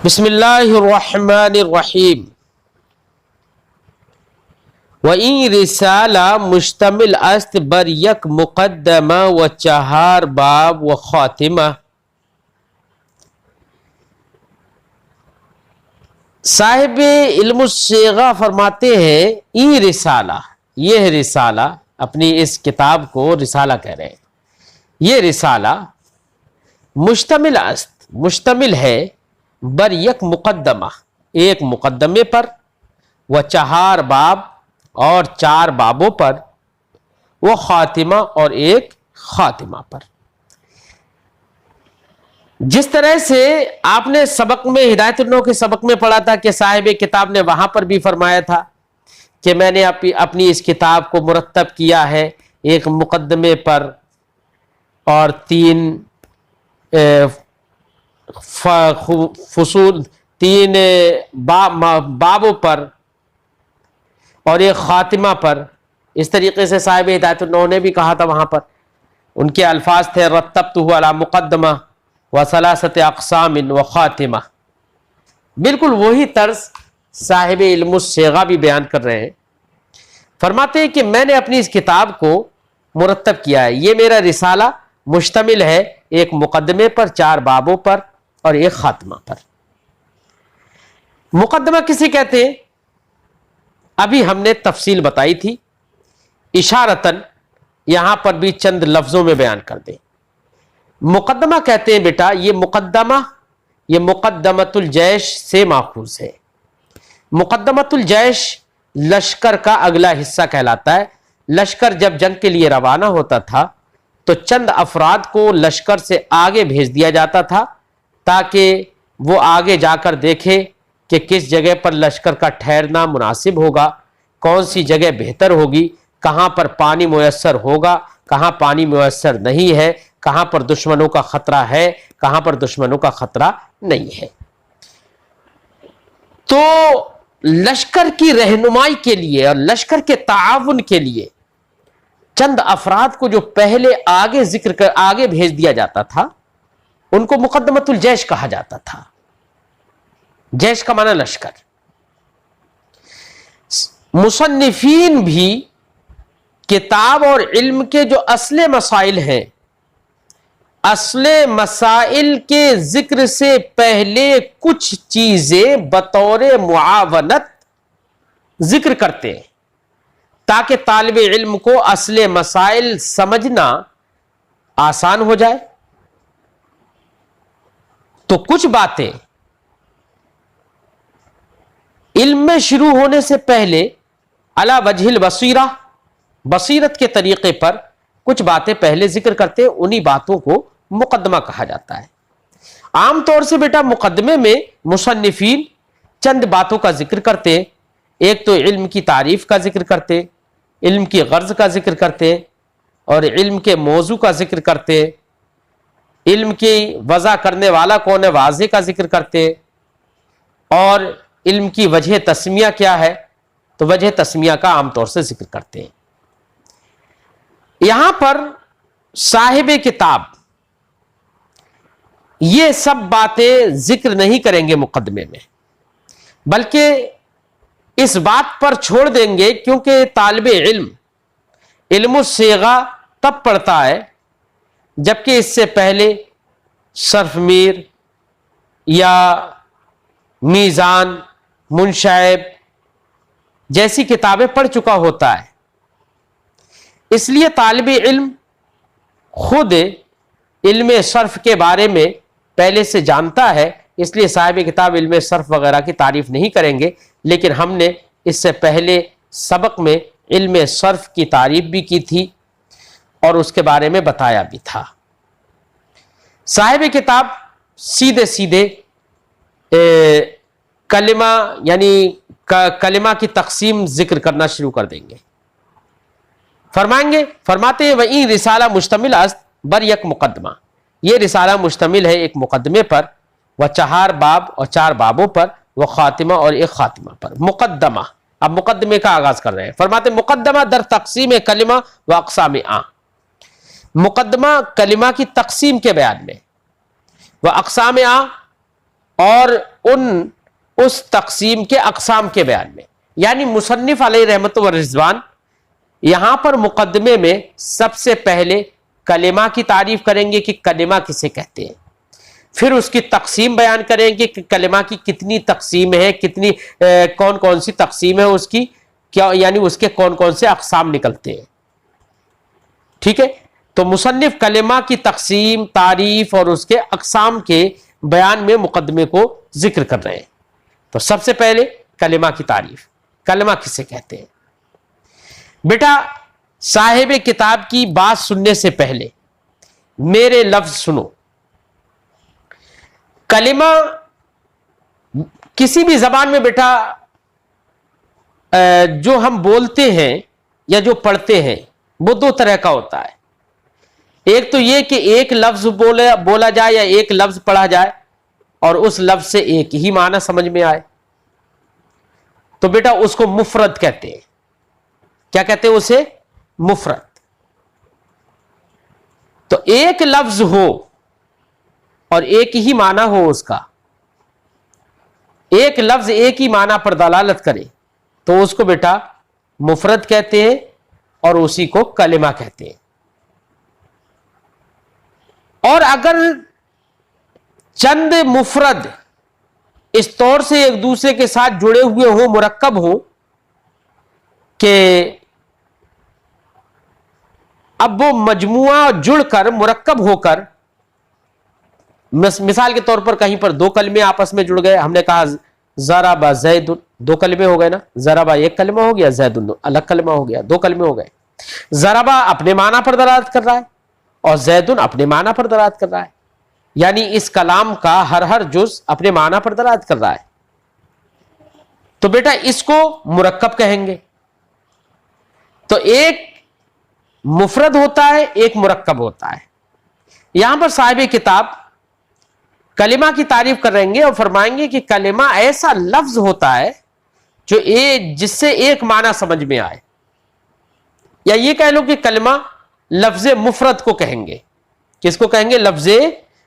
بسم اللہ الرحمن الرحیم۔ وَإِن رسالہ مشتمل است بر یک مقدمہ و چہار باب و خاتمہ۔ صاحب علم الصیغہ فرماتے ہیں ای رسالہ، یہ رسالہ، اپنی اس کتاب کو رسالہ کہہ رہے ہیں، یہ رسالہ مشتمل است، مشتمل ہے بر یک مقدمہ، ایک مقدمے پر، و چہار باب اور چار بابوں پر، وہ خاتمہ اور ایک خاتمہ پر۔ جس طرح سے آپ نے سبق میں ہدایت النو کے سبق میں پڑھا تھا کہ صاحب کتاب نے وہاں پر بھی فرمایا تھا کہ میں نے اپنی اس کتاب کو مرتب کیا ہے ایک مقدمے پر اور تین فصول، تین بابوں پر اور ایک خاتمہ پر۔ اس طریقے سے صاحب ہدایت النو نے بھی کہا تھا، وہاں پر ان کے الفاظ تھے رتبتہ علی مقدمہ و ثلاثۃ اقسام و خاتمہ۔ بالکل وہی طرز صاحب علم الصیغہ بھی بیان کر رہے ہیں، فرماتے ہیں کہ میں نے اپنی اس کتاب کو مرتب کیا ہے، یہ میرا رسالہ مشتمل ہے ایک مقدمے پر، چار بابوں پر اور ایک خاتمہ پر۔ مقدمہ کسے کہتے ہیں؟ ابھی ہم نے تفصیل بتائی تھی، اشارتاً یہاں پر بھی چند لفظوں میں بیان کر دیں۔ مقدمہ کہتے ہیں بیٹا، یہ مقدمہ، یہ مقدمۃ الجیش سے ماخوذ ہے۔ مقدمۃ الجیش لشکر کا اگلا حصہ کہلاتا ہے۔ لشکر جب جنگ کے لیے روانہ ہوتا تھا تو چند افراد کو لشکر سے آگے بھیج دیا جاتا تھا تاکہ وہ آگے جا کر دیکھے کہ کس جگہ پر لشکر کا ٹھہرنا مناسب ہوگا، کون سی جگہ بہتر ہوگی، کہاں پر پانی میسر ہوگا، کہاں پانی میسر نہیں ہے، کہاں پر دشمنوں کا خطرہ ہے، کہاں پر دشمنوں کا خطرہ نہیں ہے۔ تو لشکر کی رہنمائی کے لیے اور لشکر کے تعاون کے لیے چند افراد کو جو پہلے آگے بھیج دیا جاتا تھا ان کو مقدمۃ الجیش کہا جاتا تھا۔ جیش کا معنی لشکر۔ مصنفین بھی کتاب اور علم کے جو اصل مسائل ہیں، اصل مسائل کے ذکر سے پہلے کچھ چیزیں بطور معاونت ذکر کرتے ہیں تاکہ طالب علم کو اصل مسائل سمجھنا آسان ہو جائے۔ تو کچھ باتیں علم میں شروع ہونے سے پہلے علی وجہ البصیرہ، بصیرت کے طریقے پر کچھ باتیں پہلے ذکر کرتے ہیں، انہی باتوں کو مقدمہ کہا جاتا ہے۔ عام طور سے بیٹا مقدمے میں مصنفین چند باتوں کا ذکر کرتے ہیں، ایک تو علم کی تعریف کا ذکر کرتے، علم کی غرض کا ذکر کرتے اور علم کے موضوع کا ذکر کرتے، علم کی وضع کرنے والا کون ہے واضح کا ذکر کرتے، اور علم کی وجہ تسمیہ کیا ہے تو وجہ تسمیہ کا عام طور سے ذکر کرتے ہیں۔ یہاں پر صاحب کتاب یہ سب باتیں ذکر نہیں کریں گے مقدمے میں، بلکہ اس بات پر چھوڑ دیں گے کیونکہ طالب علم علم الصیغہ تب پڑھتا ہے جبکہ اس سے پہلے صرف میر یا میزان، منشائب جیسی کتابیں پڑھ چکا ہوتا ہے۔ اس لیے طالب علم خود علم صرف کے بارے میں پہلے سے جانتا ہے، اس لیے صاحب کتاب علم صرف وغیرہ کی تعریف نہیں کریں گے، لیکن ہم نے اس سے پہلے سبق میں علم صرف کی تعریف بھی کی تھی اور اس کے بارے میں بتایا بھی تھا۔ صاحب کتاب سیدھے سیدھے کلمہ یعنی کلمہ کی تقسیم ذکر کرنا شروع کر دیں گے۔ فرماتے ہیں وَإِن رسالہ مشتمل است بر یک مقدمہ، یہ رسالہ مشتمل ہے ایک مقدمے پر، وہ چہار باب اور چار بابوں پر، وہ خاتمہ اور ایک خاتمہ پر۔ مقدمہ، اب مقدمے کا آغاز کر رہے ہیں، فرماتے ہیں مقدمہ در تقسیم کلمہ و اقسام مقدمہ کلمہ کی تقسیم کے بیان میں، وہ اقسام اور اس تقسیم کے اقسام کے بیان میں. یعنی مصنف علیہ رحمت و رضوان یہاں پر مقدمے میں سب سے پہلے کلمہ کی تعریف کریں گے کہ کلمہ کسے کہتے ہیں، پھر اس کی تقسیم بیان کریں گے کہ کلمہ کی کتنی تقسیم ہے، کتنی کون کون سی تقسیم ہے اس کی، کیا یعنی اس کے کون کون سے اقسام نکلتے ہیں. ٹھیک ہے، تو مصنف کلمہ کی تقسیم، تعریف اور اس کے اقسام کے بیان میں مقدمے کو ذکر کر رہے ہیں. تو سب سے پہلے کلمہ کی تعریف، کلمہ کسے کہتے ہیں. بیٹا صاحب کتاب کی بات سننے سے پہلے میرے لفظ سنو. کلمہ کسی بھی زبان میں بیٹا جو ہم بولتے ہیں یا جو پڑھتے ہیں وہ دو طرح کا ہوتا ہے. ایک تو یہ کہ ایک لفظ بولا جائے یا ایک لفظ پڑھا جائے اور اس لفظ سے ایک ہی معنی سمجھ میں آئے، تو بیٹا اس کو مفرد کہتے ہیں. کیا کہتے ہیں اسے؟ مفرد. تو ایک لفظ ہو اور ایک ہی معنی ہو، اس کا ایک لفظ ایک ہی معنی پر دلالت کرے تو اس کو بیٹا مفرد کہتے ہیں اور اسی کو کلمہ کہتے ہیں. اور اگر چند مفرد اس طور سے ایک دوسرے کے ساتھ جڑے ہوئے ہوں، مرکب ہوں، کہ اب وہ مجموعہ جڑ کر مرکب ہو کر، مثال کے طور پر کہیں پر دو کلمے آپس میں جڑ گئے، ہم نے کہا ضرب زید، دو کلمے ہو گئے نا، ضرب ایک کلمہ ہو گیا، زید الگ کلمہ ہو گیا، دو کلمے ہو گئے. ضرب اپنے معنی پر دلالت کر رہا ہے اور زید اپنے معنی پر دلالت کر رہا ہے، یعنی اس کلام کا ہر جز اپنے معنی پر دلالت کر رہا ہے. تو بیٹا اس کو مرکب کہیں گے. تو ایک مفرد ہوتا ہے، ایک مرکب ہوتا ہے. یہاں پر صاحب کتاب کلمہ کی تعریف کریں گے اور فرمائیں گے کہ کلمہ ایسا لفظ ہوتا ہے جو جس سے ایک معنی سمجھ میں آئے، یا یہ کہہ لو کہ کلمہ لفظ مفرد کو کہیں گے. کس کو کہیں گے؟ لفظ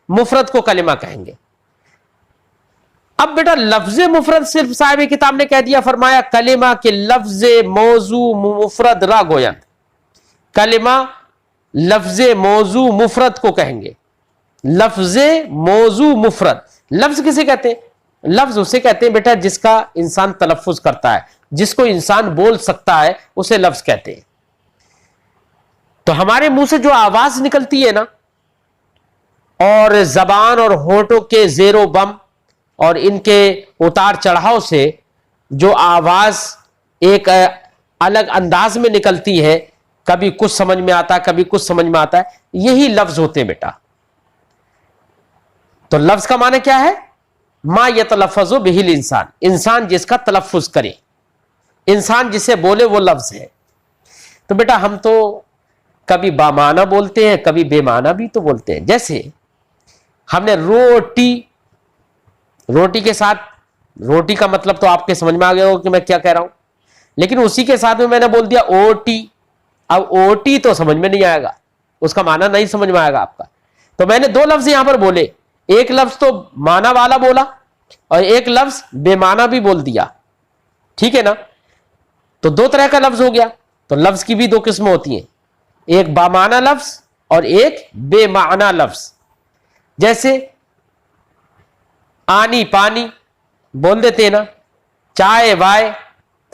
مفرد کو کلمہ کہیں گے. اب بیٹا لفظ مفرد صرف صاحب کتاب نے کہہ دیا، فرمایا کلمہ کے لفظ موضوع مفرد را گویند. کلمہ لفظ موضوع مفرد کو کہیں گے. لفظ موضوع مفرد، لفظ کسے کہتے ہیں؟ لفظ اسے کہتے ہیں بیٹا جس کا انسان تلفظ کرتا ہے، جس کو انسان بول سکتا ہے، اسے لفظ کہتے ہیں. تو ہمارے منہ سے جو آواز نکلتی ہے نا، اور زبان اور ہونٹوں کے زیر و بم اور ان کے اتار چڑھاؤ سے جو آواز ایک الگ انداز میں نکلتی ہے، کبھی کچھ سمجھ میں آتا ہے، کبھی کچھ سمجھ میں آتا ہے، یہی لفظ ہوتے ہیں بیٹا. تو لفظ کا معنی کیا ہے؟ ما یتلفظ بہ الانسان، انسان جس کا تلفظ کرے، انسان جسے بولے وہ لفظ ہے. تو بیٹا ہم تو کبھی بامعنی بولتے ہیں، کبھی بے معنی بھی تو بولتے ہیں. جیسے ہم نے روٹی کے ساتھ، روٹی کا مطلب تو آپ کے سمجھ میں آ گیا ہوگا کہ میں کیا کہہ رہا ہوں، لیکن اسی کے ساتھ میں نے بول دیا اوٹی. اب اوٹی تو سمجھ میں نہیں آئے گا، اس کا معنی نہیں سمجھ میں آئے گا آپ کا. تو میں نے دو لفظ یہاں پر بولے، ایک لفظ تو معنی والا بولا اور ایک لفظ بے معنی بھی بول دیا. ٹھیک ہے نا؟ تو دو طرح کا لفظ ہو گیا. تو لفظ کی بھی دو قسمیں ہوتی ہیں، ایک بامعنی لفظ اور ایک بے معنی لفظ. جیسے آنی پانی بول دیتے ہیں نا، چائے وائے،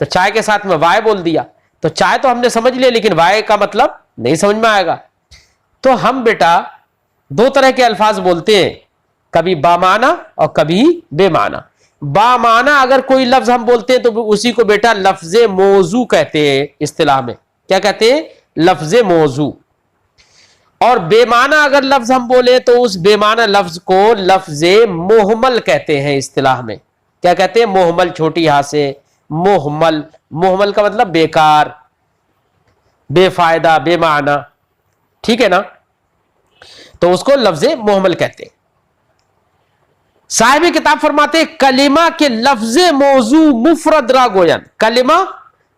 تو چائے کے ساتھ میں وائے بول دیا، تو چائے تو ہم نے سمجھ لیا لیکن وائے کا مطلب نہیں سمجھ میں آئے گا. تو ہم بیٹا دو طرح کے الفاظ بولتے ہیں، کبھی بامعنی اور کبھی بے معنی. بامعنی اگر کوئی لفظ ہم بولتے ہیں تو اسی کو بیٹا لفظ موضوع کہتے ہیں اصطلاح میں. کیا کہتے ہیں؟ لفظ موضوع. اور بے معنی اگر لفظ ہم بولے تو اس بے معنی لفظ کو لفظ محمل کہتے ہیں اصطلاح میں. کیا کہتے ہیں؟ محمل، چھوٹی ہاں سے محمل. محمل کا مطلب بیکار، بے فائدہ، بے معنی. ٹھیک ہے نا؟ تو اس کو لفظ محمل کہتے ہیں. صاحب کتاب فرماتے ہیں کلمہ کے لفظ موضوع مفرد را گوین. کلمہ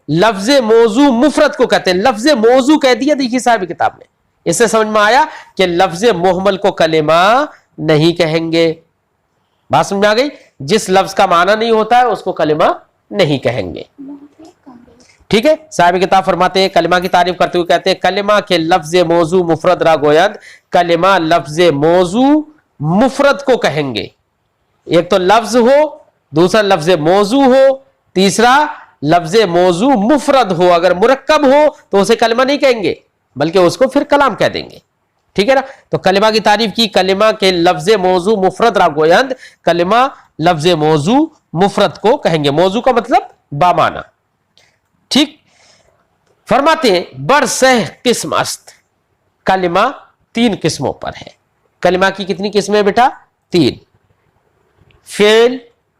لفظ موضوع مفرد کو کہتے ہیں. لفظ موضوع کہہ دیا دیکھیے صاحب کتاب نے. اس سے سمجھ میں آیا کہ لفظ محمل کو کلمہ نہیں کہیں گے، بات سمجھ میں آ گئی؟ جس لفظ کا معنی نہیں ہوتا ہے اس کو کلمہ نہیں کہیں گے. ٹھیک ہے. صاحب کتاب فرماتے ہیں کلمہ کی تعریف کرتے ہوئے کہتے ہیں کلمہ کے لفظ موضوع مفرد را گویند. کلمہ لفظ موضوع مفرد کو کہیں گے. ایک تو لفظ ہو، دوسرا لفظ موضوع ہو، تیسرا لفظ موضوع مفرد ہو. اگر مرکب ہو تو اسے کلمہ نہیں کہیں گے بلکہ اس کو پھر کلام کہہ دیں گے. ٹھیک ہے نا. تو کلمہ کی تعریف کی کلمہ کے لفظ موضوع مفرد را گویند. کلمہ لفظ موضوع مفرد کو کہیں گے. موضوع کا مطلب بامانہ. ٹھیک. فرماتے ہیں بر سہ قسم است. کلمہ 3 قسموں پر ہے. کلمہ کی کتنی قسمیں بیٹا؟ 3. فعل،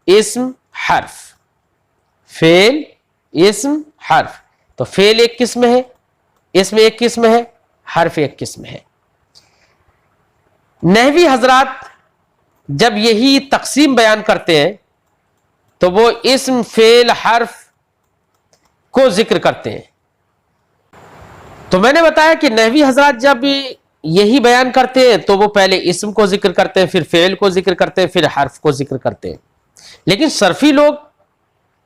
اسم، حرف. فعل، اسم، حرف. تو فعل ایک قسم ہے، اسم ایک قسم ہے، حرف ایک قسم ہے. نحوی حضرات جب یہی تقسیم بیان کرتے ہیں تو وہ اسم، فعل، حرف کو ذکر کرتے ہیں. تو میں نے بتایا کہ نحوی حضرات جب یہی بیان کرتے ہیں تو وہ پہلے اسم کو ذکر کرتے ہیں، پھر فعل کو ذکر کرتے ہیں، پھر حرف کو ذکر کرتے ہیں. لیکن صرفی لوگ،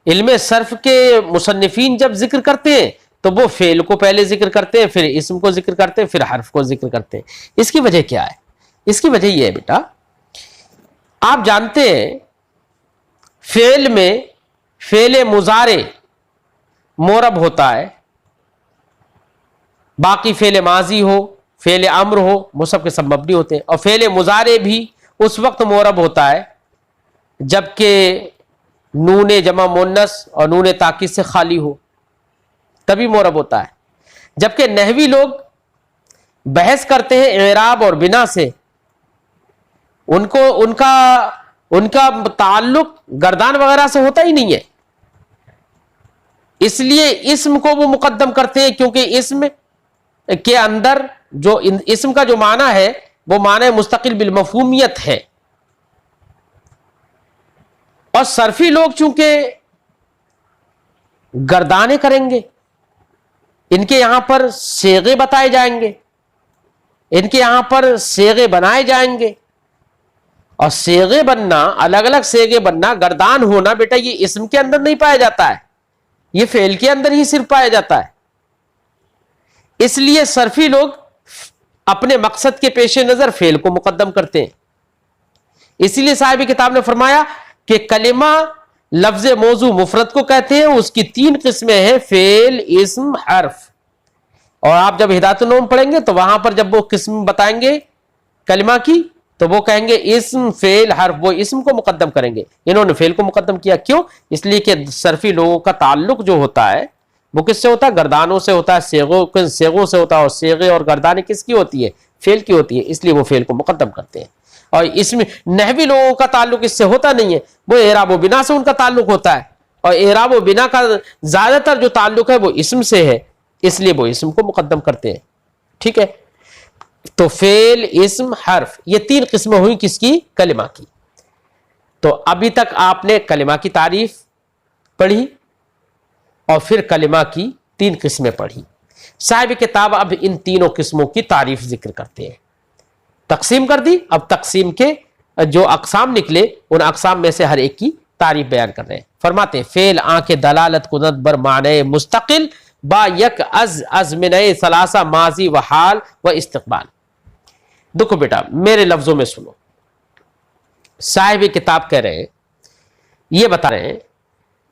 علم صرف کے مصنفین جب ذکر کرتے ہیں تو وہ فعل کو پہلے ذکر کرتے ہیں، پھر اسم کو ذکر کرتے ہیں، پھر حرف کو ذکر کرتے ہیں. اس کی وجہ کیا ہے؟ اس کی وجہ یہ ہے بیٹا، آپ جانتے ہیں فعل میں فعل مضارع مورب ہوتا ہے، باقی فعل ماضی ہو، فعل امر ہو، وہ سب کے سب مبنی ہوتے ہیں. اور فعل مضارع بھی اس وقت مورب ہوتا ہے جبکہ نون جمع مونس اور نون تاکید سے خالی ہو، تبھی مورب ہوتا ہے. جبکہ نحوی لوگ بحث کرتے ہیں اعراب اور بنا سے، ان کا تعلق گردان وغیرہ سے ہوتا ہی نہیں ہے. اس لیے اسم کو وہ مقدم کرتے ہیں کیونکہ اسم کے اندر جو اسم کا جو معنی ہے وہ معنی مستقل بالمفہومیت ہے. اور صرفی لوگ چونکہ گردانے کریں گے، ان کے یہاں پر صیغے بتائے جائیں گے، ان کے یہاں پر صیغے بنائے جائیں گے. اور صیغے بننا، الگ الگ صیغے بننا، گردان ہونا بیٹا یہ اسم کے اندر نہیں پایا جاتا ہے، یہ فعل کے اندر ہی صرف پایا جاتا ہے. اس لیے صرفی لوگ اپنے مقصد کے پیش نظر فعل کو مقدم کرتے ہیں. اسی لیے صاحب کتاب نے فرمایا کہ کلمہ لفظ موضوع مفرد کو کہتے ہیں. اس کی 3 قسمیں ہیں، فعل، اسم، حرف. اور آپ جب ہدایت النوم پڑھیں گے تو وہاں پر جب وہ قسم بتائیں گے کلمہ کی تو وہ کہیں گے اسم، فعل، حرف. وہ اسم کو مقدم کریں گے، انہوں نے فعل کو مقدم کیا. کیوں؟ اس لیے کہ صرفی لوگوں کا تعلق جو ہوتا ہے وہ کس سے ہوتا ہے؟ گردانوں سے ہوتا ہے، صیغوں سے ہوتا ہے. اور صیغے اور گردانیں کس کی ہوتی ہے؟ فعل کی ہوتی ہے. اس لیے وہ فعل کو مقدم کرتے ہیں. اور اس میں نحوی لوگوں کا تعلق اس سے ہوتا نہیں ہے، وہ اعراب و بنا سے ان کا تعلق ہوتا ہے. اور اعراب و بنا کا زیادہ تر جو تعلق ہے وہ اسم سے ہے، اس لیے وہ اسم کو مقدم کرتے ہیں. ٹھیک ہے. تو فعل، اسم، حرف، یہ 3 قسمیں ہوئی کس کی؟ کلمہ کی. تو ابھی تک آپ نے کلمہ کی تعریف پڑھی اور پھر کلمہ کی 3 قسمیں پڑھی. صاحب کتاب اب ان تینوں قسموں کی تعریف ذکر کرتے ہیں. تقسیم کر دی، اب تقسیم کے جو اقسام نکلے ان اقسام میں سے ہر ایک کی تعریف بیان کر رہے ہیں. فرماتے ہیں فعل آنکھ دلالت کند بر معنی مستقل با یک از من ثلاثہ ماضی و حال و استقبال. دیکھو بیٹا میرے لفظوں میں سنو، صاحب کتاب کہہ رہے ہیں، یہ بتا رہے ہیں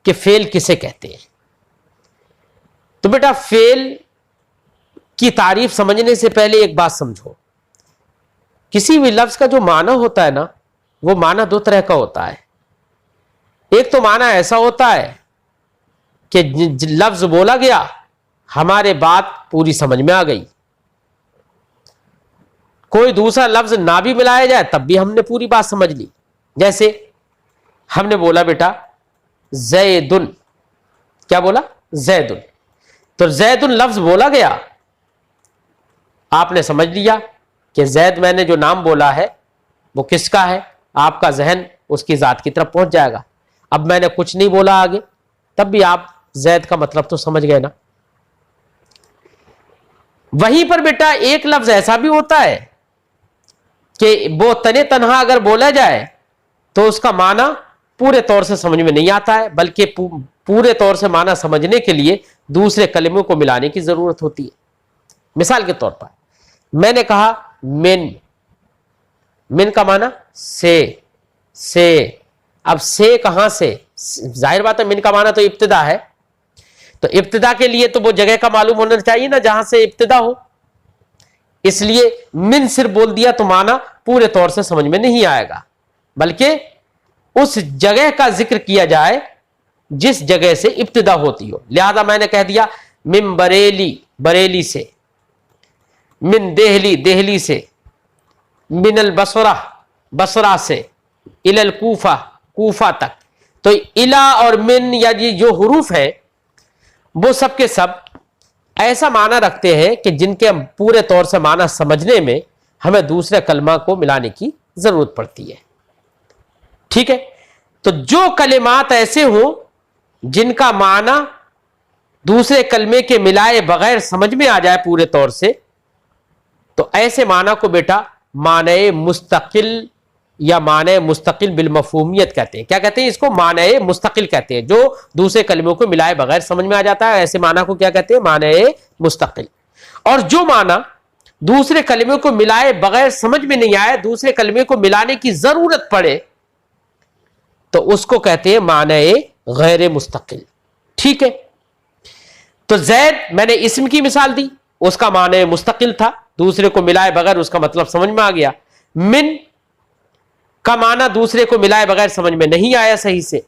کہ فعل کسے کہتے ہیں. تو بیٹا فعل کی تعریف سمجھنے سے پہلے ایک بات سمجھو، کسی بھی لفظ کا جو معنی ہوتا ہے نا وہ معنی 2 طرح کا ہوتا ہے. ایک تو معنی ایسا ہوتا ہے کہ لفظ بولا گیا، ہمارے بات پوری سمجھ میں آ گئی. کوئی دوسرا لفظ نہ بھی ملایا جائے تب بھی ہم نے پوری بات سمجھ لی. جیسے ہم نے بولا بیٹا زیدن، کیا بولا؟ زیدن. تو زیدن لفظ بولا گیا، آپ نے سمجھ لیا کہ زید میں نے جو نام بولا ہے وہ کس کا ہے، آپ کا ذہن اس کی ذات کی طرف پہنچ جائے گا. اب میں نے کچھ نہیں بولا آگے تب بھی آپ زید کا مطلب تو سمجھ گئے نا. وہیں پر بیٹا ایک لفظ ایسا بھی ہوتا ہے کہ وہ تنے تنہا اگر بولا جائے تو اس کا معنی پورے طور سے سمجھ میں نہیں آتا ہے، بلکہ پورے طور سے معنی سمجھنے کے لیے دوسرے کلموں کو ملانے کی ضرورت ہوتی ہے۔ مثال کے طور پر میں نے کہا من کا معنی سے، اب سے کہاں سے؟ ظاہر بات ہے من کا معنی تو ابتدا ہے، تو ابتدا کے لیے تو وہ جگہ کا معلوم ہونا چاہیے نا جہاں سے ابتدا ہو، اس لیے من صرف بول دیا تو معنی پورے طور سے سمجھ میں نہیں آئے گا، بلکہ اس جگہ کا ذکر کیا جائے جس جگہ سے ابتدا ہوتی ہو۔ لہذا میں نے کہہ دیا من بریلی سے، من دہلی سے، من البصرہ بصرہ سے، الی کوفہ تک۔ تو الا اور من یا جو حروف ہیں وہ سب کے سب ایسا معنی رکھتے ہیں کہ جن کے پورے طور سے معنی سمجھنے میں ہمیں دوسرے کلمہ کو ملانے کی ضرورت پڑتی ہے، ٹھیک ہے؟ تو جو کلمات ایسے ہوں جن کا معنی دوسرے کلمے کے ملائے بغیر سمجھ میں آ جائے پورے طور سے، تو ایسے معنی کو بیٹا معنی مستقل یا معنی مستقل بالمفہومیت کہتے ہیں۔ کیا کہتے ہیں اس کو؟ معنی مستقل کہتے ہیں، جو دوسرے کلموں کو ملائے بغیر سمجھ میں آ جاتا ہے، ایسے معنی کو کیا کہتے ہیں؟ معنی مستقل۔ اور جو معنی دوسرے کلموں کو ملائے بغیر سمجھ میں نہیں آئے، دوسرے کلمے کو ملانے کی ضرورت پڑے، تو اس کو کہتے ہیں معنی غیر مستقل، ٹھیک ہے؟ تو زید میں نے اسم کی مثال دی، اس کا معنی مستقل تھا، دوسرے کو ملائے بغیر اس کا مطلب سمجھ میں آ گیا۔ من کا معنی دوسرے کو ملائے بغیر سمجھ میں نہیں آیا صحیح سے،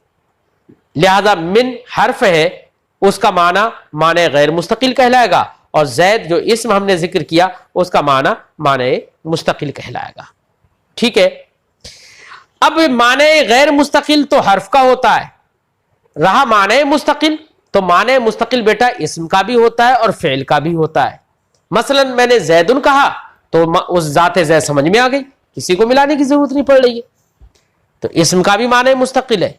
لہذا من حرف ہے، اس کا معنی غیر مستقل کہلائے گا، اور زید جو اسم ہم نے ذکر کیا اس کا معنی مستقل کہلائے گا، ٹھیک ہے؟ اب معنی غیر مستقل تو حرف کا ہوتا ہے، رہا معنی مستقل، تو معنی مستقل بیٹا اسم کا بھی ہوتا ہے اور فعل کا بھی ہوتا ہے۔ مثلا میں نے زیدن کہا تو اس ذات زید سمجھ میں آ گئی، کسی کو ملانے کی ضرورت نہیں پڑ رہی ہے، تو اسم کا بھی معنی مستقل ہے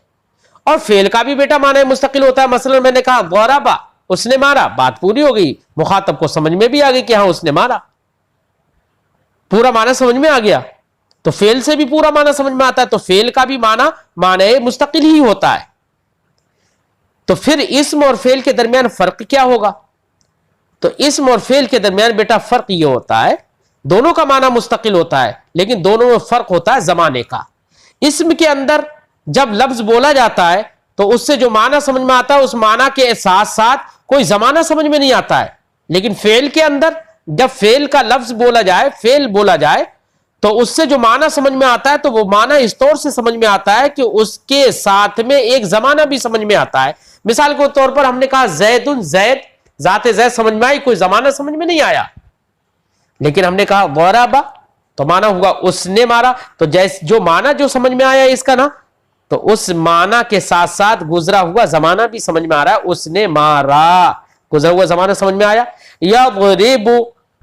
اور فعل کا بھی بیٹا معنی مستقل ہوتا ہے۔ مثلا میں نے کہا ضربا، اس نے مارا، بات پوری ہو گئی، مخاطب کو سمجھ میں بھی آ گئی کہ ہاں اس نے مارا، پورا معنی سمجھ میں آ گیا۔ تو فعل سے بھی پورا معنی سمجھ میں آتا ہے، تو فعل کا بھی معنی مستقل ہی ہوتا ہے۔ تو پھر اسم اور فعل کے درمیان فرق کیا ہوگا؟ تو اسم اور فعل کے درمیان بیٹا فرق یہ ہوتا ہے، دونوں کا معنی مستقل ہوتا ہے لیکن دونوں میں فرق ہوتا ہے زمانے کا۔ اسم کے اندر جب لفظ بولا جاتا ہے تو اس سے جو معنی سمجھ میں آتا ہے اس معنی کے ساتھ ساتھ کوئی زمانہ سمجھ میں نہیں آتا ہے، لیکن فعل کے اندر جب فعل کا لفظ بولا جائے، فعل بولا جائے، تو اس سے جو معنی سمجھ میں آتا ہے تو وہ معنی اس طور سے سمجھ میں آتا ہے کہ اس کے ساتھ میں ایک زمانہ بھی سمجھ میں آتا ہے۔ مثال کے طور پر ہم نے کہا زیدن، زید، ذات زید سمجھ میں آئی، کوئی زمانہ سمجھ میں نہیں آیا، لیکن ہم نے کہا ضربا تو معنی ہوا اس نے مارا، تو جیسے جو معنی جو سمجھ میں آیا اس کا نا، تو اس معنی کے ساتھ ساتھ گزرا ہوا زمانہ بھی سمجھ میں آ رہا ہے، اس نے مارا، گزرا ہوا زمانہ سمجھ میں آیا۔ یضرب،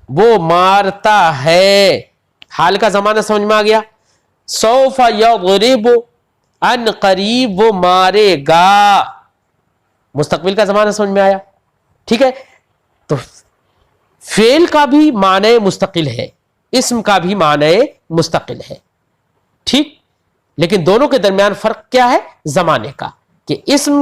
وہ مارتا ہے، حال کا زمانہ سمجھ میں آ گیا۔ سوف یضرب، ان قریب وہ مارے گا، مستقبل کا زمانہ سمجھ میں آیا، ٹھیک ہے؟ تو فعل کا بھی معنی مستقل ہے، اسم کا بھی معنی مستقل ہے، ٹھیک؟ لیکن دونوں کے درمیان فرق کیا ہے؟ زمانے کا، کہ اسم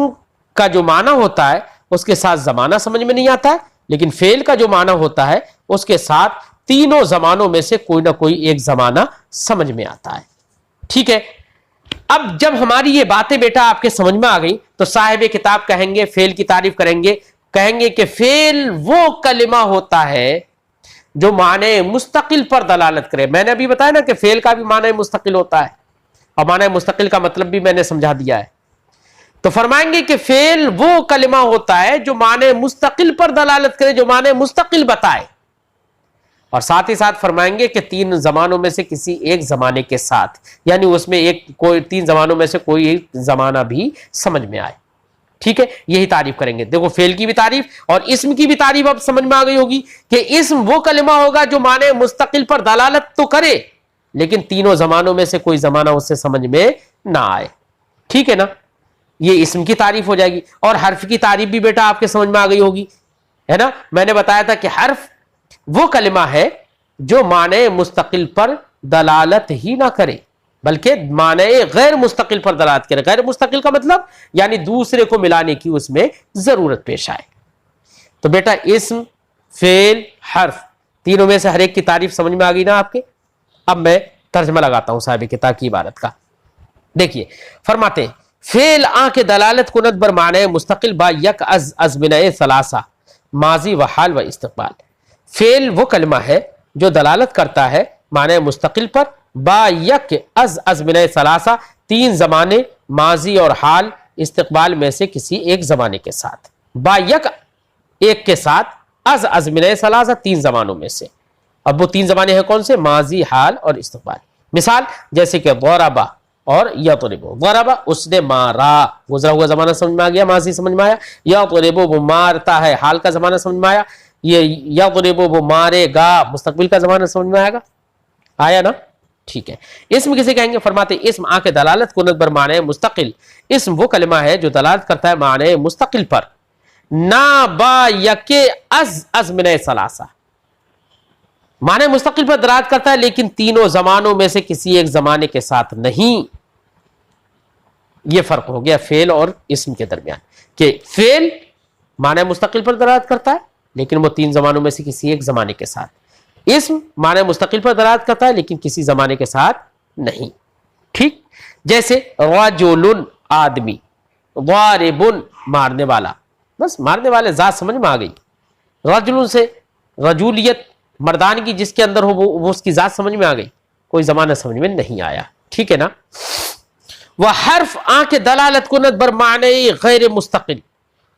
کا جو معنی ہوتا ہے اس کے ساتھ زمانہ سمجھ میں نہیں آتا ہے، لیکن فعل کا جو معنی ہوتا ہے اس کے ساتھ تینوں زمانوں میں سے کوئی نہ کوئی ایک زمانہ سمجھ میں آتا ہے، ٹھیک ہے؟ اب جب ہماری یہ باتیں بیٹا آپ کے سمجھ میں آ گئی تو صاحب کتاب کہیں گے، فعل کی تعریف کریں گے، کہیں گے کہ فعل وہ کلمہ ہوتا ہے جو معنی مستقل پر دلالت کرے۔ میں نے ابھی بتایا نا کہ فعل کا بھی معنی مستقل ہوتا ہے، اور معنی مستقل کا مطلب بھی میں نے سمجھا دیا ہے۔ تو فرمائیں گے کہ فعل وہ کلمہ ہوتا ہے جو معنی مستقل پر دلالت کرے، جو معنی مستقل بتائے، اور ساتھ ہی ساتھ فرمائیں گے کہ تین زمانوں میں سے کسی ایک زمانے کے ساتھ، یعنی اس میں کوئی تین زمانوں میں سے کوئی ایک زمانہ بھی سمجھ میں آئے، ٹھیک ہے؟ یہی تعریف کریں گے۔ دیکھو فعل کی بھی تعریف اور اسم کی بھی تعریف اب سمجھ میں آ گئی ہوگی کہ اسم وہ کلمہ ہوگا جو معنی مستقل پر دلالت تو کرے لیکن تینوں زمانوں میں سے کوئی زمانہ اس سے سمجھ میں نہ آئے، ٹھیک ہے نا؟ یہ اسم کی تعریف ہو جائے گی۔ اور حرف کی تعریف بھی بیٹا آپ کے سمجھ میں آ گئی ہوگی، ہے نا؟ میں نے بتایا تھا کہ حرف وہ کلمہ ہے جو معنی مستقل پر دلالت ہی نہ کرے بلکہ معنی غیر مستقل پر دلالت کرے. غیر مستقل کا مطلب یعنی دوسرے کو ملانے کی اس میں ضرورت پیش آئے. تو بیٹا اسم، فعل، حرف، تینوں میں سے ہر ایک کی تعریف سمجھ میں آ گئی نا آپ کے. اب میں ترجمہ لگاتا ہوں صاحب کتاب کی عبارت کا. دیکھیے فرماتے ہیں فعل آ کے دلالت کند بر معنی مستقل با یک از ازمنہ ثلاثہ ماضی و حال و استقبال. فعل وہ کلمہ ہے جو دلالت کرتا ہے معنی مستقل پر با یک از ازمنہ ثلاثہ، تین زمانے ماضی اور حال استقبال میں سے کسی ایک زمانے کے ساتھ. با یک ایک کے ساتھ، از ازمنہ ثلاثہ تین زمانوں میں سے. اب وہ تین زمانے ہیں کون سے؟ ماضی، حال اور استقبال. مثال جیسے کہ ضربہ اور یضرب. ضربہ اس نے مارا، گزرا ہوا زمانہ سمجھ میں آ گیا، ماضی سمجھ میں آیا. یضرب وہ مارتا ہے، حال کا زمانہ سمجھ میں آیا. یہ یضرب وہ مارے گا، مستقبل کا زمانہ سمجھ میں آئے گا. آیا نا؟ ٹھیک ہے. اسم کسے کہیں گے؟ فرماتے اسم آ کے دلالت کند بر معنی مستقل. اسم وہ کلمہ ہے جو دلالت کرتا ہے معنی مستقل پر، نا با یک از ازمنہ ثلاثہ. معنی مستقل پر دلالت کرتا ہے لیکن تینوں زمانوں میں سے کسی ایک زمانے کے ساتھ نہیں. یہ فرق ہو گیا فعل اور اسم کے درمیان کہ فعل معنی مستقل پر دلالت کرتا ہے لیکن وہ تین زمانوں میں سے کسی ایک زمانے کے ساتھ. اسم معنی مستقل پر دلالت کرتا ہے لیکن کسی زمانے کے ساتھ نہیں. ٹھیک. جیسے رجل آدمی، ضارب مارنے والا. بس مارنے والے ذات سمجھ میں آ گئی. رجل سے رجولیت، مردانگی جس کے اندر ہو وہ اس کی ذات سمجھ میں آ گئی. کوئی زمانہ سمجھ میں نہیں آیا. ٹھیک ہے نا. وہ حرف آ کے دلالت کند بر معنی غیر مستقل.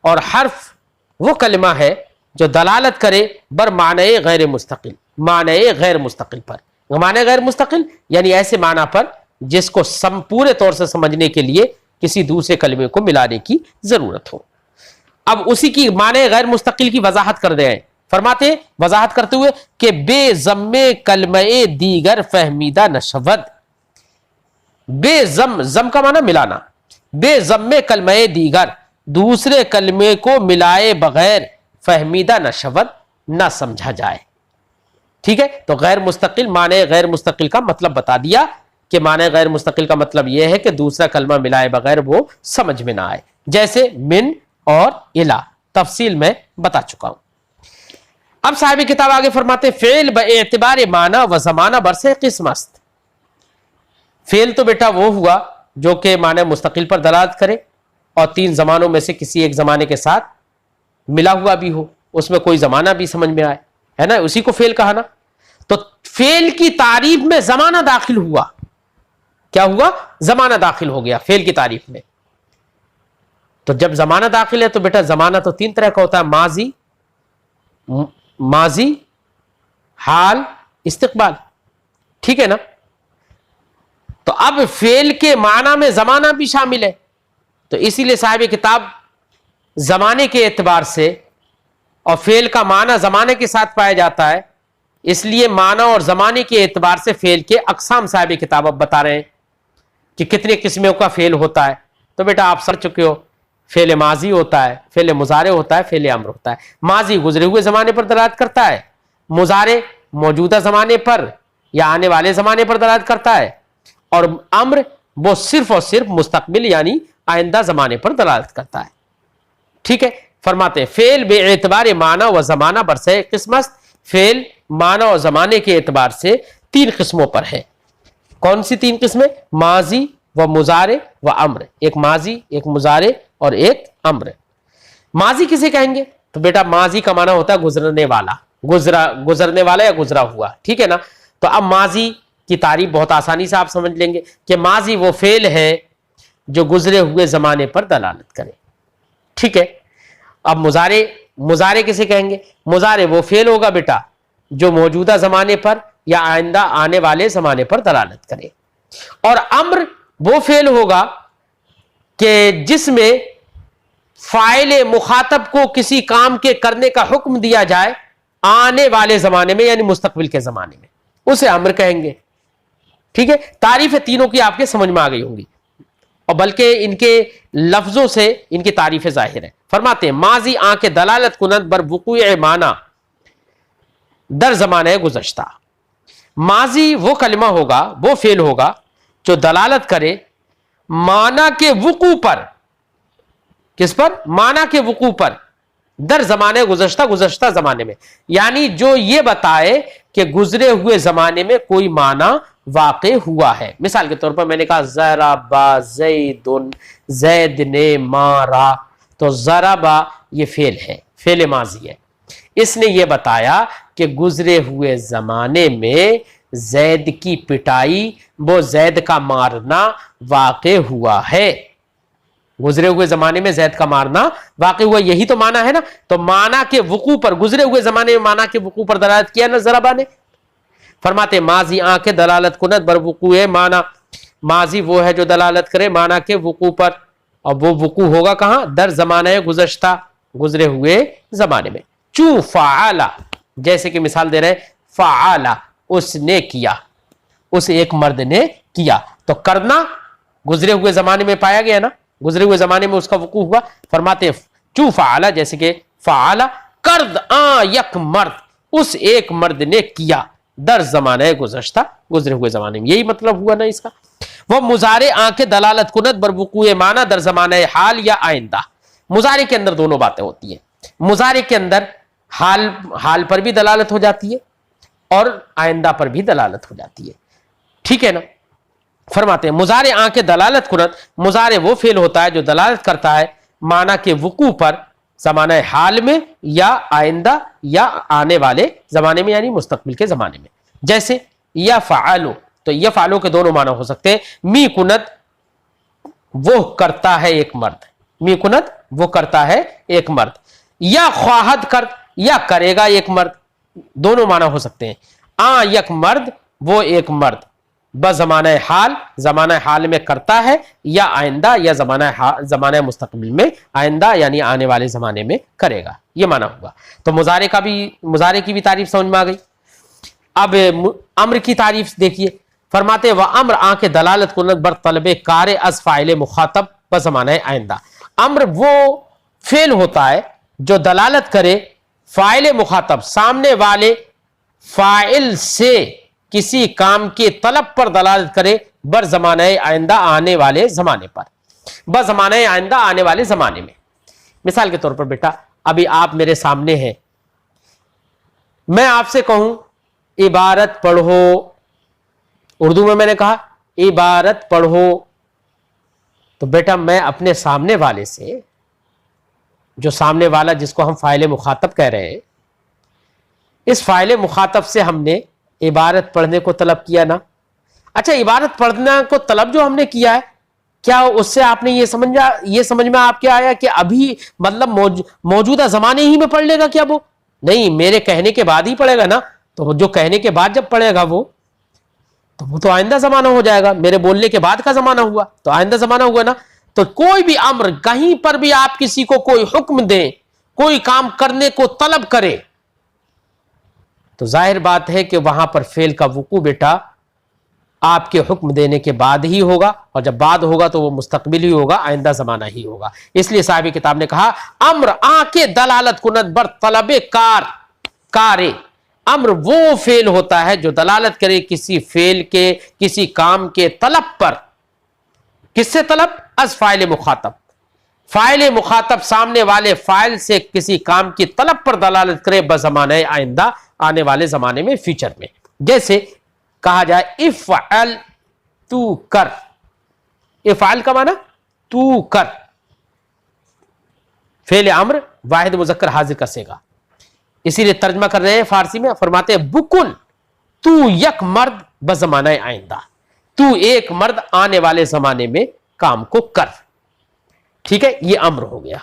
اور حرف وہ کلمہ ہے جو دلالت کرے بر معنی غیر مستقل، معنی غیر مستقل پر. معنی غیر مستقل یعنی ایسے معنی پر جس کو پورے طور سے سمجھنے کے لیے کسی دوسرے کلمے کو ملانے کی ضرورت ہو. اب اسی کی معنی غیر مستقل کی وضاحت کر دیں. فرماتے وضاحت کرتے ہوئے کہ بے ضم کلمہ دیگر فہمیدہ نشود. بے ضم، ضم کا معنی ملانا. بے ضم کلمہ دیگر، دوسرے کلمے کو ملائے بغیر فہمیدہ نشود، نہ سمجھا جائے. ٹھیک ہے. تو غیر مستقل، معنی غیر مستقل کا مطلب بتا دیا کہ معنی غیر مستقل کا مطلب یہ ہے کہ دوسرا کلمہ ملائے بغیر وہ سمجھ میں نہ آئے. جیسے من اور الا، تفصیل میں بتا چکا ہوں. اب صاحب کتاب آگے فرماتے فعل باعتبار معنی و زمانہ برسے قسم است. فعل تو بیٹا وہ ہوا جو کہ معنی مستقل پر دلالت کرے اور تین زمانوں میں سے کسی ایک زمانے کے ساتھ ملا ہوا بھی ہو، اس میں کوئی زمانہ بھی سمجھ میں آئے، ہے نا، اسی کو فعل کہا نا. تو فعل کی تعریف میں زمانہ داخل ہوا. کیا ہوا؟ زمانہ داخل ہو گیا فعل کی تعریف میں. تو جب زمانہ داخل ہے تو بیٹا زمانہ تو تین طرح کا ہوتا ہے، ماضی، حال، استقبال. ٹھیک ہے نا. تو اب فعل کے معنی میں زمانہ بھی شامل ہے. تو اسی لیے صاحب کتاب زمانے کے اعتبار سے، اور فعل کا معنی زمانے کے ساتھ پایا جاتا ہے، اس لیے معنی اور زمانے کے اعتبار سے فعل کے اقسام صاحب کتاب اب بتا رہے ہیں کہ کتنے قسموں کا فعل ہوتا ہے. تو بیٹا آپ سمجھ چکے ہو، فعل ماضی ہوتا ہے، فعل مضارع ہوتا ہے، فعل امر ہوتا ہے. ماضی گزرے ہوئے زمانے پر دلالت کرتا ہے، مضارع موجودہ زمانے پر یا آنے والے زمانے پر دلالت کرتا ہے، اور امر وہ صرف اور صرف مستقبل یعنی آئندہ زمانے پر دلالت کرتا ہے. ٹھیک ہے. فرماتے ہیں فعل بے اعتبار معنی و زمانہ برسے قسم است. فعل معنی اور زمانے کے اعتبار سے تین قسموں پر ہے. کون سی تین قسمیں؟ ماضی و مضارع و امر. ایک ماضی، ایک مضارع اور ایک امر. ماضی کسے کہیں گے؟ تو بیٹا ماضی کا معنی ہوتا ہے گزرنے والا، گزرنے والا یا گزرا ہوا. ٹھیک ہے نا. تو اب ماضی کی تعریف بہت آسانی سے آپ سمجھ لیں گے کہ ماضی وہ فعل ہے جو گزرے ہوئے زمانے پر دلالت کرے. ٹھیک ہے. اب مضارع کسے کہیں گے؟ مضارع وہ فعل ہوگا بیٹا جو موجودہ زمانے پر یا آئندہ آنے والے زمانے پر دلالت کرے. اور امر وہ فعل ہوگا کہ جس میں فاعل مخاطب کو کسی کام کے کرنے کا حکم دیا جائے آنے والے زمانے میں یعنی مستقبل کے زمانے میں، اسے امر کہیں گے. ٹھیک ہے. تعریفیں تینوں کی آپ کے سمجھ میں آ گئی ہوں گی، اور بلکہ ان کے لفظوں سے ان کی تعریفیں ظاہر ہیں. فرماتے ہیں ماضی آ کے دلالت کنند بر وقوع معنی در زمانہ گزشتہ. ماضی وہ کلمہ ہوگا، وہ فعل ہوگا جو دلالت کرے معنی کے وقوع پر. کس پر؟ معنی کے وقوع پر در زمانے گزشتہ زمانے میں. یعنی جو یہ بتائے کہ گزرے ہوئے زمانے میں کوئی معنی واقع ہوا ہے. مثال کے طور پر میں نے کہا ضربا زید، زید نے مارا. تو ضربا یہ فعل ہے، فعل ماضی ہے. اس نے یہ بتایا کہ گزرے ہوئے زمانے میں زید کی پٹائی، وہ زید کا مارنا واقع ہوا ہے. گزرے ہوئے زمانے میں زید کا مارنا واقع ہوا، یہی تو معنی ہے نا. تو معنی کے وقوع پر، گزرے ہوئے زمانے میں معنی کے وقوع پر دلالت کیا نا ضربا نے. فرماتے ماضی آنکھ دلالت کند بر وقوع معنی. ماضی وہ ہے جو دلالت کرے معنی کے وقوع پر، اور وہ وقوع ہوگا کہاں؟ در زمانہ گزشتہ، گزرے ہوئے زمانے میں. چو فعلا، جیسے کہ مثال دے رہے فعلا اس نے کیا، اس ایک مرد نے کیا. تو کرنا گزرے ہوئے زمانے میں پایا گیا نا، گزرے ہوئے زمانے میں اس کا وقوع ہوا. فرماتے چو فعلا، جیسے کہ فعلا کرد یک مرد، اس ایک مرد نے کیا در زمانہ گزشتہ، گزرے ہوئے زمانے میں. یہی مطلب ہوا نا اس کا. وہ مضارع آنکھ دلالت کند بر وقوع معنی در زمانہ حال یا آئندہ. مضارع کے اندر دونوں باتیں ہوتی ہیں. مضارع کے اندر حال پر بھی دلالت ہو جاتی ہے اور آئندہ پر بھی دلالت ہو جاتی ہے. ٹھیک ہے نا. فرماتے ہیں مضارع آنکھ دلالت کند، مضارع وہ فعل ہوتا ہے جو دلالت کرتا ہے معنی کے وقوع پر زمانہ حال میں یا آئندہ یا آنے والے زمانے میں، یعنی مستقبل کے زمانے میں. جیسے یا فعلو، تو یہ فعلو کے دونوں معنی ہو سکتے ہیں. می کنت وہ کرتا ہے ایک مرد، می کنت وہ کرتا ہے ایک مرد. یا خواہد کرد، یا کرے گا ایک مرد، دونوں معنی ہو سکتے ہیں. یک مرد وہ ایک مرد، بزمانہ حال، زمانہ حال میں کرتا ہے، یا آئندہ یا زمانہ مستقبل میں، آئندہ یعنی آنے والے زمانے میں کرے گا. یہ معنی ہوگا. تو مضارع کی بھی تعریف سمجھ میں آ گئی. اب امر کی تعریف دیکھیے. فرماتے و امر آنکھ دلالت کنت بر طلب کار از فاعل مخاطب بزمانہ آئندہ. امر وہ فعل ہوتا ہے جو دلالت کرے فاعل مخاطب، سامنے والے فاعل سے کسی کام کے طلب پر دلالت کرے بر زمانہ آئندہ، آنے والے زمانے پر، بزمانہ آئندہ آنے والے زمانے میں. مثال کے طور پر بیٹا ابھی آپ میرے سامنے ہیں، میں آپ سے کہوں عبارت پڑھو، اردو میں نے کہا عبارت پڑھو، تو بیٹا میں اپنے سامنے والے سے، جو سامنے والا جس کو ہم فاعل مخاطب کہہ رہے ہیں، اس فاعل مخاطب سے ہم نے عبارت پڑھنے کو طلب کیا نا. اچھا عبارت پڑھنے کو طلب جو ہم نے کیا ہے، کیا اس سے آپ نے یہ سمجھ میں آپ کیا آیا کہ ابھی مطلب موجودہ زمانے ہی میں پڑھ لے گا کیا؟ وہ نہیں، میرے کہنے کے بعد ہی پڑھے گا نا. تو جو کہنے کے بعد جب پڑھے گا وہ تو آئندہ زمانہ ہو جائے گا. میرے بولنے کے بعد کا زمانہ ہوا تو آئندہ زمانہ ہوا نا. تو کوئی بھی امر، کہیں پر بھی آپ کسی کو کوئی حکم دیں، کوئی کام کرنے کو طلب کرے، تو ظاہر بات ہے کہ وہاں پر فعل کا وقوع بیٹا آپ کے حکم دینے کے بعد ہی ہوگا، اور جب بعد ہوگا تو وہ مستقبل ہی ہوگا، آئندہ زمانہ ہی ہوگا. اس لیے صاحب کتاب نے کہا امر آنکھ دلالت کنت بر طلب کارے. امر وہ فعل ہوتا ہے جو دلالت کرے کسی فعل کے، کسی کام کے طلب پر. کس سے طلب؟ از فاعل مخاطب. فاعل مخاطب سامنے والے فاعل سے کسی کام کی طلب پر دلالت کرے بزمانہ آئندہ، آنے والے زمانے میں، فیوچر میں. جیسے کہا جائے افعل، تو کر. افعل کا معنی تو کر. فعل امر واحد مذکر حاضر کا صیغہ. اسی لیے ترجمہ کر رہے ہیں فارسی میں. فرماتے ہیں بکن تو یک مرد بزمانہ آئندہ، تو ایک مرد آنے والے زمانے میں کام کو کر. ٹھیک ہے، یہ امر ہو گیا.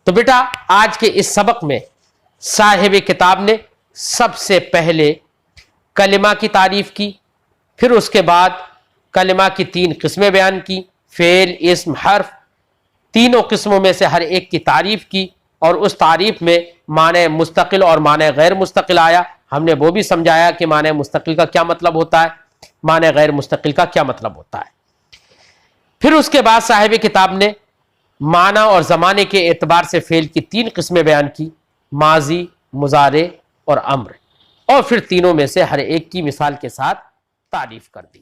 تو بیٹا آج کے اس سبق میں صاحب کتاب نے سب سے پہلے کلمہ کی تعریف کی، پھر اس کے بعد کلمہ کی 3 قسمیں بیان کی، فعل، اسم، حرف. تینوں قسموں میں سے ہر ایک کی تعریف کی، اور اس تعریف میں معنی مستقل اور معنی غیر مستقل آیا. ہم نے وہ بھی سمجھایا کہ معنی مستقل کا کیا مطلب ہوتا ہے، معنی غیر مستقل کا کیا مطلب ہوتا ہے. پھر اس کے بعد صاحب کتاب نے معنی اور زمانے کے اعتبار سے فعل کی 3 قسمیں بیان کی، ماضی، مضارع اور امر، اور پھر تینوں میں سے ہر ایک کی مثال کے ساتھ تعریف کر دی.